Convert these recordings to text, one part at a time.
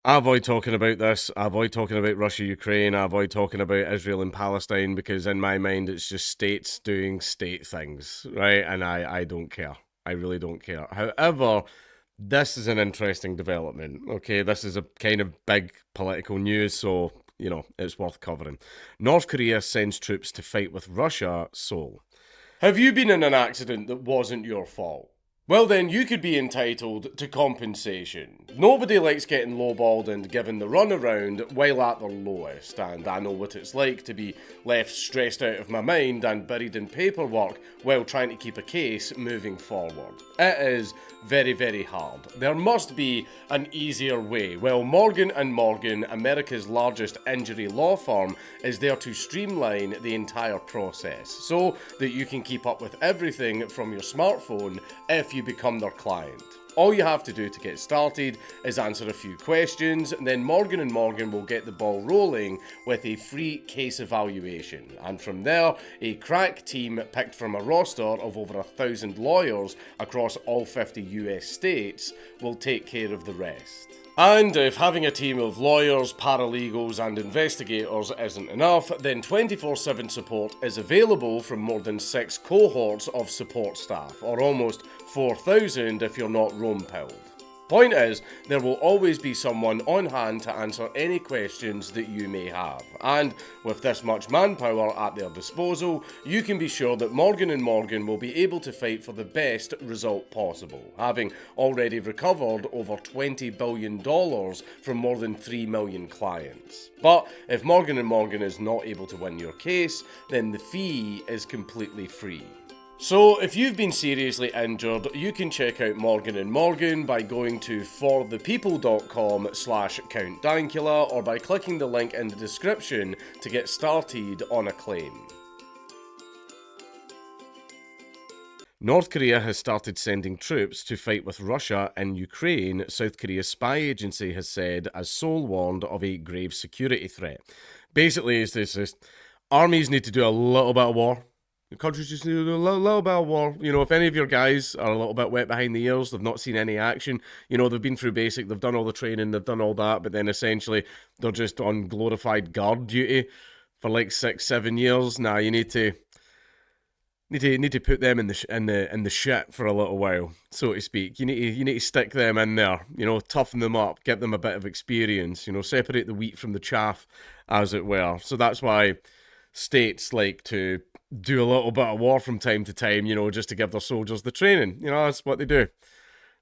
I avoid talking about this. I avoid talking about Russia, Ukraine. I avoid talking about Israel and Palestine because, in my mind, it's just states doing state things, right? And I don't care. I really don't care. However, this is an interesting development. Okay, this is a kind of big political news, so it's worth covering. North Korea sends troops to fight with Russia, Seoul. Have you been in an accident that wasn't your fault? Well, then you could be entitled to compensation. Nobody likes getting lowballed and given the runaround while at their lowest, and I know what it's like to be left stressed out of my mind and buried in paperwork while trying to keep a case moving forward. It is very, very hard. There must be an easier way. Well, Morgan & Morgan, America's largest injury law firm, is there to streamline the entire process so that you can keep up with everything from your smartphone if you become their client. All you have to do to get started is answer a few questions, and then Morgan & Morgan will get the ball rolling with a free case evaluation. And from there, a crack team picked from a roster of over 1,000 lawyers across all 50 US states will take care of the rest. And if having a team of lawyers, paralegals, and investigators isn't enough, then 24/7 support is available from more than 6 cohorts of support staff, or almost 4,000 if you're not Rome-pilled. Point is, there will always be someone on hand to answer any questions that you may have. And with this much manpower at their disposal, you can be sure that Morgan & Morgan will be able to fight for the best result possible, having already recovered over $20 billion from more than 3 million clients. But if Morgan & Morgan is not able to win your case, then the fee is completely free. So, if you've been seriously injured, you can check out Morgan & Morgan by going to forthepeople.com/Count Dankula or by clicking the link in the description to get started on a claim. North Korea has started sending troops to fight with Russia in Ukraine, South Korea's spy agency has said, as Seoul warned of a grave security threat. Basically, it's this armies need to do a little bit of war. The countries just need to do a little bit of war. If any of your guys are a little bit wet behind the ears, they've not seen any action, they've been through basic, they've done all the training, they've done all that, but then essentially they're just on glorified guard duty for like 6-7 years. Nah, you need to put them in the shit for a little while, so to speak. You need to stick them in there, toughen them up, give them a bit of experience, separate the wheat from the chaff, as it were. So that's why states like to do a little bit of war from time to time, just to give their soldiers the training. That's what they do.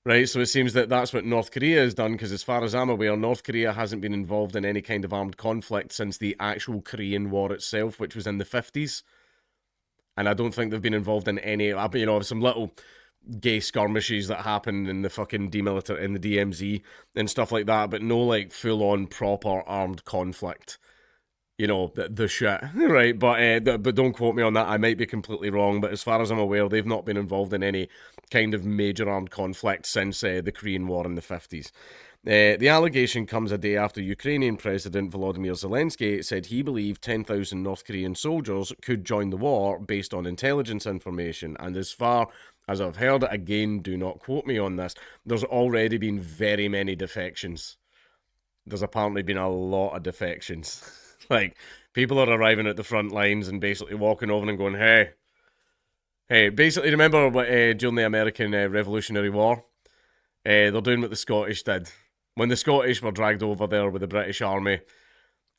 Right, so it seems that that's what North Korea has done, because as far as I'm aware, North Korea hasn't been involved in any kind of armed conflict since the actual Korean War itself, which was in the 50s. And I don't think they've been involved in any, some little gay skirmishes that happened in the fucking in the DMZ and stuff like that, but no like full-on proper armed conflict. The shit, right? But don't quote me on that. I might be completely wrong, but as far as I'm aware, they've not been involved in any kind of major armed conflict since the Korean War in the 50s. The allegation comes a day after Ukrainian President Volodymyr Zelensky said he believed 10,000 North Korean soldiers could join the war based on intelligence information. And as far as I've heard, again, do not quote me on this, there's already been very many defections. There's apparently been a lot of defections. Like, people are arriving at the front lines and basically walking over and going, hey, basically remember what during the American Revolutionary War? They're doing what the Scottish did. When the Scottish were dragged over there with the British Army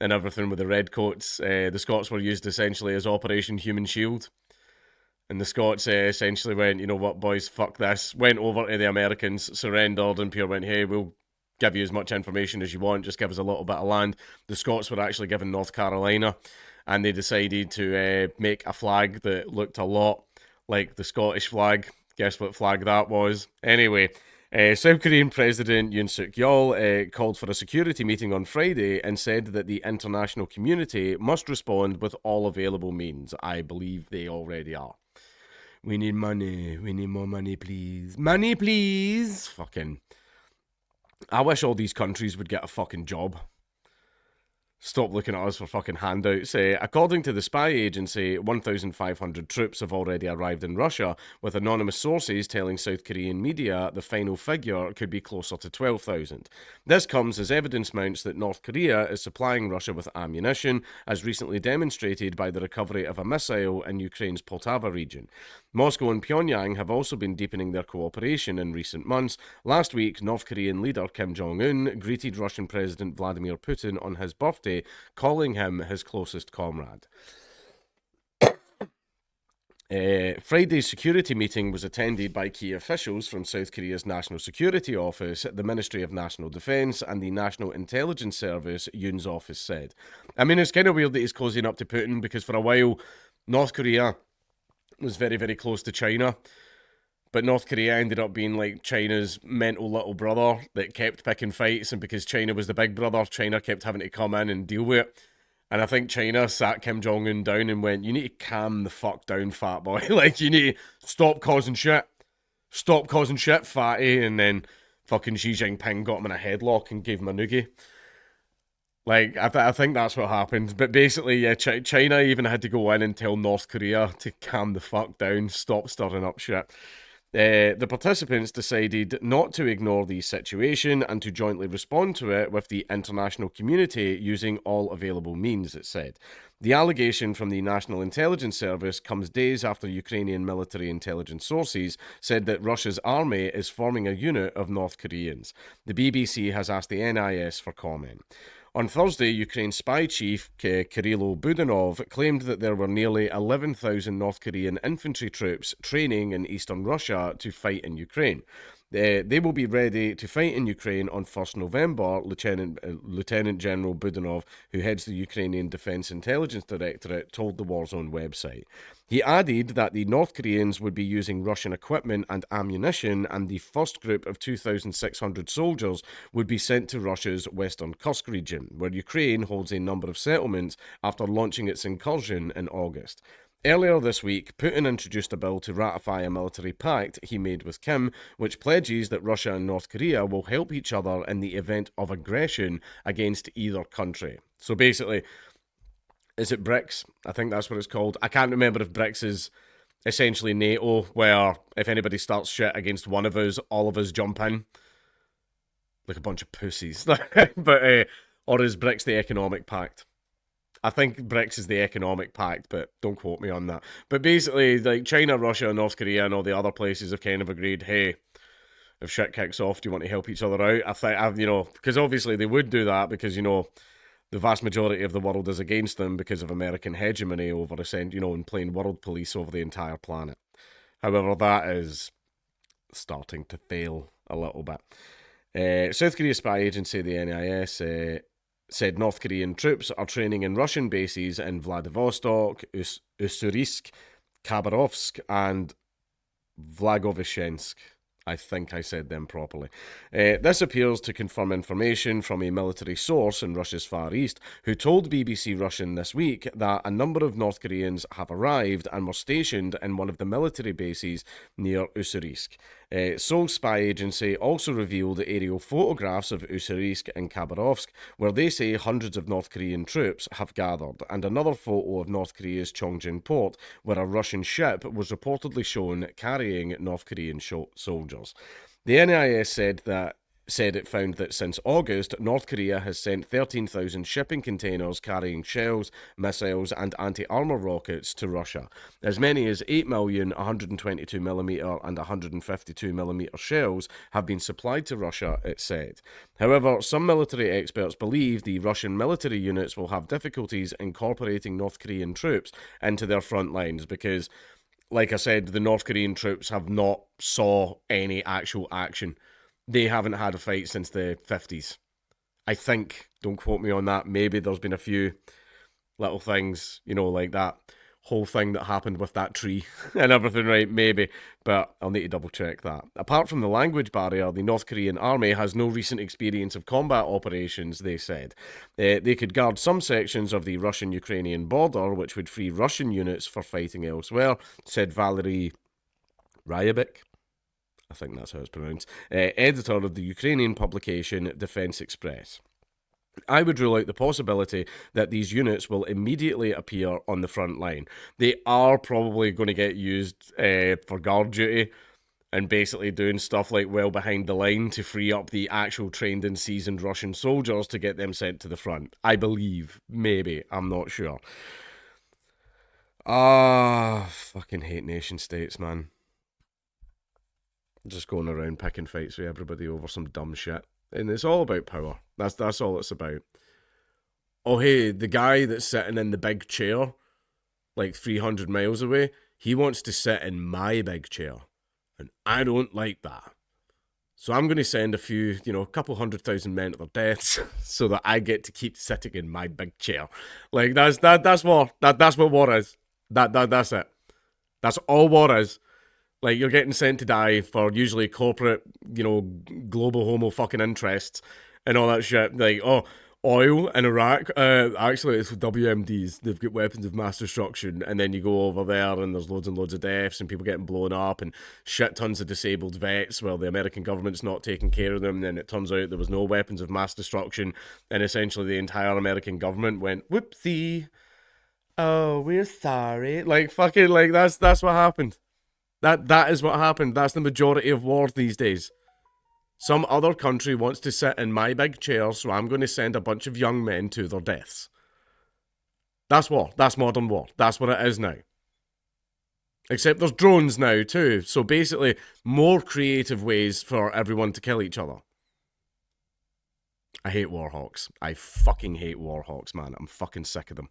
and everything with the redcoats, the Scots were used essentially as Operation Human Shield. And the Scots essentially went, you know what, boys, fuck this. Went over to the Americans, surrendered, and Pierre went, hey, we'll give you as much information as you want, just give us a little bit of land. The Scots were actually given North Carolina, and they decided to make a flag that looked a lot like the Scottish flag. Guess what flag that was? Anyway, South Korean President Yoon Suk Yeol called for a security meeting on Friday and said that the international community must respond with all available means. I believe they already are. We need money. We need more money, please. Money, please. Fucking. I wish all these countries would get a fucking job. Stop looking at us for fucking handouts. According to the spy agency, 1,500 troops have already arrived in Russia, with anonymous sources telling South Korean media the final figure could be closer to 12,000. This comes as evidence mounts that North Korea is supplying Russia with ammunition, as recently demonstrated by the recovery of a missile in Ukraine's Poltava region. Moscow and Pyongyang have also been deepening their cooperation in recent months. Last week, North Korean leader Kim Jong-un greeted Russian President Vladimir Putin on his birthday, calling him his closest comrade. Friday's security meeting was attended by key officials from South Korea's National Security Office, the Ministry of National Defence, and the National Intelligence Service, Yoon's office said. I mean, it's kind of weird that he's closing up to Putin, because for a while, North Korea was very, very close to China. But North Korea ended up being like China's mental little brother that kept picking fights, and because China was the big brother, China kept having to come in and deal with it. And I think China sat Kim Jong-un down and went, you need to calm the fuck down, fat boy. Like, you need to stop causing shit. Stop causing shit, fatty. And then fucking Xi Jinping got him in a headlock and gave him a noogie. Like, I think that's what happened. But basically, yeah, China even had to go in and tell North Korea to calm the fuck down, stop stirring up shit. The participants decided not to ignore the situation and to jointly respond to it with the international community using all available means, it said. The allegation from the National Intelligence Service comes days after Ukrainian military intelligence sources said that Russia's army is forming a unit of North Koreans. The BBC has asked the NIS for comment. On Thursday, Ukraine's spy chief, Kirilo Budanov, claimed that there were nearly 11,000 North Korean infantry troops training in eastern Russia to fight in Ukraine. They will be ready to fight in Ukraine on 1st November, Lieutenant General Budanov, who heads the Ukrainian Defence Intelligence Directorate, told the Warzone website. He added that the North Koreans would be using Russian equipment and ammunition, and the first group of 2,600 soldiers would be sent to Russia's western Kursk region, where Ukraine holds a number of settlements after launching its incursion in August. Earlier this week, Putin introduced a bill to ratify a military pact he made with Kim, which pledges that Russia and North Korea will help each other in the event of aggression against either country. So basically, is it BRICS? I think that's what it's called. I can't remember if BRICS is essentially NATO, where if anybody starts shit against one of us, all of us jump in. Like a bunch of pussies. But or is BRICS the economic pact? I think BRICS is the economic pact, but don't quote me on that. But basically, like China, Russia, North Korea, and all the other places have kind of agreed, hey, if shit kicks off, do you want to help each other out? I think, because obviously they would do that because, the vast majority of the world is against them because of American hegemony over, and playing world police over the entire planet. However, that is starting to fail a little bit. South Korea spy agency, the NIS, said North Korean troops are training in Russian bases in Vladivostok, Ussurisk, Khabarovsk, and Vlagoveshensk. I think I said them properly. This appears to confirm information from a military source in Russia's Far East, who told BBC Russian this week that a number of North Koreans have arrived and were stationed in one of the military bases near Ussurisk. Seoul spy agency also revealed aerial photographs of Ussurisk and Khabarovsk, where they say hundreds of North Korean troops have gathered, and another photo of North Korea's Chongjin port, where a Russian ship was reportedly shown carrying North Korean soldiers. The NIS said it found that since August, North Korea has sent 13,000 shipping containers carrying shells, missiles, and anti-armor rockets to Russia. As many as 8 million 122mm and 152mm shells have been supplied to Russia, it said. However, some military experts believe the Russian military units will have difficulties incorporating North Korean troops into their front lines because, like I said, the North Korean troops have not saw any actual action. They haven't had a fight since the 50s. I think, don't quote me on that, maybe there's been a few little things, like that whole thing that happened with that tree and everything, right? Maybe, but I'll need to double check that. Apart from the language barrier, the North Korean army has no recent experience of combat operations, they said. They could guard some sections of the Russian-Ukrainian border, which would free Russian units for fighting elsewhere, said Valery Ryabik. I think that's how it's pronounced, editor of the Ukrainian publication Defense Express. I would rule out the possibility that these units will immediately appear on the front line. They are probably going to get used for guard duty and basically doing stuff like well behind the line to free up the actual trained and seasoned Russian soldiers to get them sent to the front. I believe. Maybe. I'm not sure. Fucking hate nation states, man. Just going around picking fights with everybody over some dumb shit. And it's all about power. That's all it's about. Oh, hey, the guy that's sitting in the big chair, like 300 miles away, he wants to sit in my big chair. And I don't like that. So I'm going to send a couple 100,000 men to their deaths so that I get to keep sitting in my big chair. Like, that's war. That's what war is. That's it. That's all war is. Like, you're getting sent to die for usually corporate, global homo fucking interests and all that shit. Like, oh, oil in Iraq. Actually, it's WMDs. They've got weapons of mass destruction. And then you go over there and there's loads and loads of deaths and people getting blown up and shit tons of disabled vets while the American government's not taking care of them. And then it turns out there was no weapons of mass destruction. And essentially the entire American government went, whoopsie. Oh, we're sorry. Like, fucking, like, that's what happened. That is what happened. That's the majority of war these days. Some other country wants to sit in my big chair, so I'm going to send a bunch of young men to their deaths. That's war. That's modern war. That's what it is now. Except there's drones now too, so basically more creative ways for everyone to kill each other. I hate warhawks. I fucking hate warhawks, man. I'm fucking sick of them.